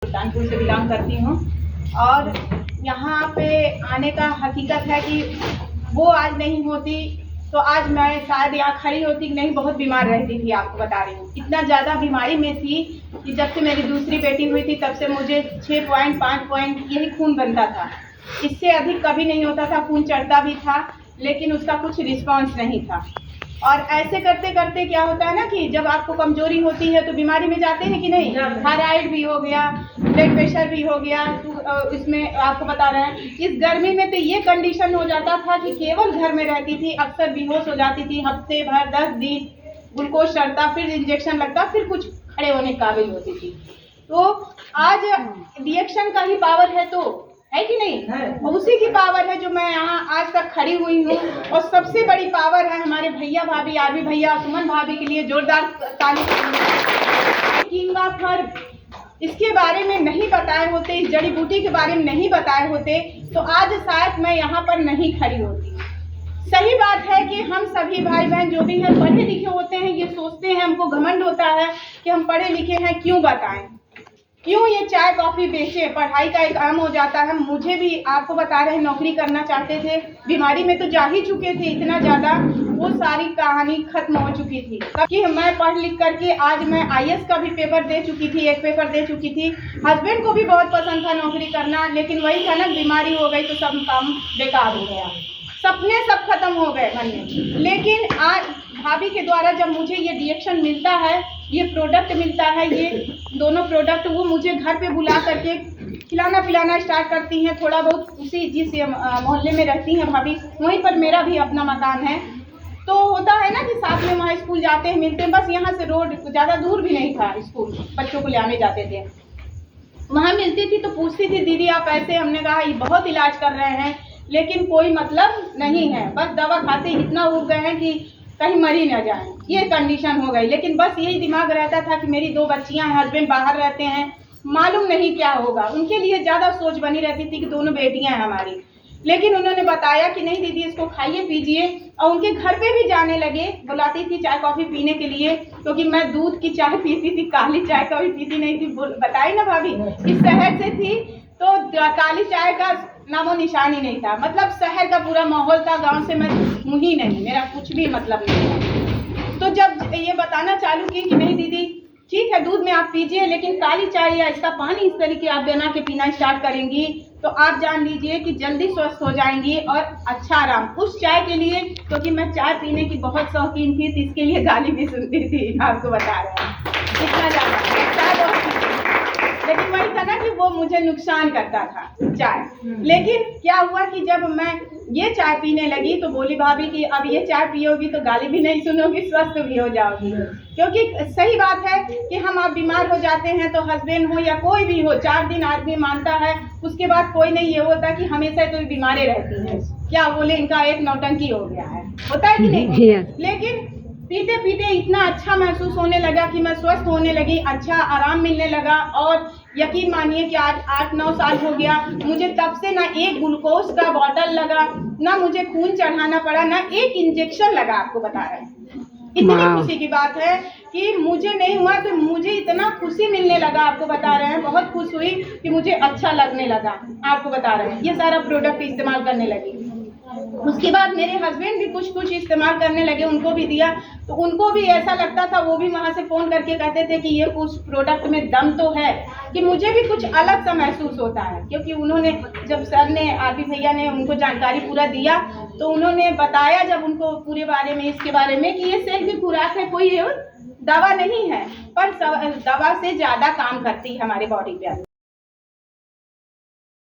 सुल्तानपुर से बिलोंग करती हूँ और यहाँ पे आने का हकीकत है कि वो आज नहीं होती तो आज मैं शायद यहाँ खड़ी होती कि नहीं। बहुत बीमार रहती थी, आपको बता रही हूँ। इतना ज़्यादा बीमारी में थी कि जब से मेरी दूसरी बेटी हुई थी तब से मुझे 6 पॉइंट 5 पॉइंट यही खून बनता था। इससे अधिक कभी नहीं होता था। खून चढ़ता भी था लेकिन उसका कुछ रिस्पॉन्स नहीं था। और ऐसे करते करते क्या होता है ना कि जब आपको कमजोरी होती है तो बीमारी में जाते हैं कि नहीं। थायराइड भी हो गया, ब्लड प्रेशर भी हो गया। इसमें आपको बता रहे हैं इस गर्मी में तो ये कंडीशन हो जाता था कि केवल घर में रहती थी, अक्सर बेहोश हो जाती थी। हफ्ते भर 10 दिन ग्लूकोज चढ़ता, फिर इंजेक्शन लगता, फिर कुछ खड़े होने के काबिल होती थी। तो आज रिएक्शन का ही पावर है, तो है कि नहीं है। उसी की पावर है जो मैं यहाँ आज तक खड़ी हुई हूँ। और सबसे बड़ी पावर है हमारे भैया भाभी, आरबी भैया, सुमन भाभी के लिए जोरदार ताली। किंग ऑफ हर्ब इसके बारे में नहीं बताए होते, इस जड़ी बूटी के बारे में नहीं बताए होते तो आज शायद मैं यहाँ पर नहीं खड़ी होती। सही बात है कि हम सभी भाई बहन जो भी हैं पढ़े लिखे होते हैं, ये सोचते हैं, हमको घमंड होता है कि हम पढ़े लिखे हैं। क्यों बताएं, क्यों ये चाय कॉफी बेचे, पढ़ाई का एक काम हो जाता है। मुझे भी आपको बता रहे हैं नौकरी करना चाहते थे, बीमारी में तो जा ही चुके थे इतना ज़्यादा, वो सारी कहानी खत्म हो चुकी थी कि मैं पढ़ लिख करके आज मैं IAS का भी पेपर दे चुकी थी, एक पेपर दे चुकी थी। हस्बैंड को भी बहुत पसंद था नौकरी करना, लेकिन वही था ना, बीमारी हो गई तो सब काम बेकार हो गया, सपने सब खत्म हो गए मन में। लेकिन आज भाभी के द्वारा जब मुझे ये रिएक्शन मिलता है, ये प्रोडक्ट मिलता है, ये दोनों प्रोडक्ट वो मुझे घर पे बुला करके खिलाना पिलाना स्टार्ट करती हैं। थोड़ा बहुत उसी जिस मोहल्ले में रहती हैं भाभी, वहीं पर मेरा भी अपना मकान है। तो होता है ना कि साथ में वहाँ स्कूल जाते हैं, मिलते हैं। बस यहाँ से रोड ज़्यादा दूर भी नहीं था, स्कूल बच्चों को ले आने जाते थे, वहाँ मिलती थी तो पूछती थी दीदी आप ऐसे। हमने कहा ये बहुत इलाज कर रहे हैं लेकिन कोई मतलब नहीं है, बस दवा खाते इतना उग गए हैं कि कहीं मर ही न जाए, ये कंडीशन हो गई। लेकिन बस यही दिमाग रहता था कि मेरी 2 बच्चियां हैं, हस्बैंड बाहर रहते हैं, मालूम नहीं क्या होगा। उनके लिए ज़्यादा सोच बनी रहती थी कि दोनों बेटियां हैं हमारी। लेकिन उन्होंने बताया कि नहीं दीदी इसको खाइए पीजिए, और उनके घर पे भी जाने लगे, बुलाती थी चाय कॉफ़ी पीने के लिए, क्योंकि मैं दूध की चाय पीती थी, काली चाय कभी पीती नहीं थी। बताई ना भाभी, इस शहर से थी तो काली चाय का नामो निशान ही नहीं था। मतलब शहर का पूरा माहौल था, गांव से मैं हूँ ही नहीं, मेरा कुछ भी मतलब नहीं है। तो जब ये बताना चालू की कि नहीं दीदी ठीक है दूध में आप पीजिए, लेकिन काली चाय या इसका पानी इस तरीके आप बना के पीना स्टार्ट करेंगी तो आप जान लीजिए कि जल्दी स्वस्थ हो जाएंगी और अच्छा आराम। उस चाय के लिए, क्योंकि मैं चाय पीने की बहुत शौकीन थी तो इसके लिए गाली भी सुनती थी, आपको बता रहे हैं इतना ज़्यादा। लेकिन वही था ना कि वो मुझे नुकसान करता था चाय। लेकिन क्या हुआ कि जब मैं ये चाय पीने लगी तो बोली भाभी कि अब ये चाय पियोगी तो गाली भी नहीं सुनोगी, स्वस्थ भी हो जाओगी। क्योंकि सही बात है कि हम आप बीमार हो जाते हैं तो हस्बैंड हो या कोई भी हो, 4 दिन आदमी मानता है, उसके बाद कोई नहीं ये होता कि हमेशा तो बीमारी रहती है, क्या बोले इनका एक नौटंकी हो गया है, होता है कि नहीं। लेकिन पीते पीते इतना अच्छा महसूस होने लगा कि मैं स्वस्थ होने लगी, अच्छा आराम मिलने लगा। और यकीन मानिए कि आज 8-9 साल हो गया, मुझे तब से ना एक ग्लूकोज का बॉटल लगा, ना मुझे खून चढ़ाना पड़ा, ना एक इंजेक्शन लगा, आपको बता रहे हैं। इतनी खुशी की बात है कि मुझे नहीं हुआ तो मुझे इतना खुशी मिलने लगा, आपको बता रहे हैं। बहुत खुश हुई कि मुझे अच्छा लगने लगा, आपको बता रहे हैं। ये सारा प्रोडक्ट इस्तेमाल करने लगी। उसके बाद मेरे हस्बैंड भी कुछ इस्तेमाल करने लगे, उनको भी दिया तो उनको भी ऐसा लगता था, वो भी वहाँ से फ़ोन करके कहते थे कि ये कुछ प्रोडक्ट में दम तो है, कि मुझे भी कुछ अलग सा महसूस होता है। क्योंकि उन्होंने जब सर ने, आरबी भैया ने उनको जानकारी पूरा दिया तो उन्होंने बताया जब उनको पूरे बारे में, इसके बारे में कि ये सेल की खुराक है, कोई दवा नहीं है, पर दवा से ज़्यादा काम करती है हमारे बॉडी पे।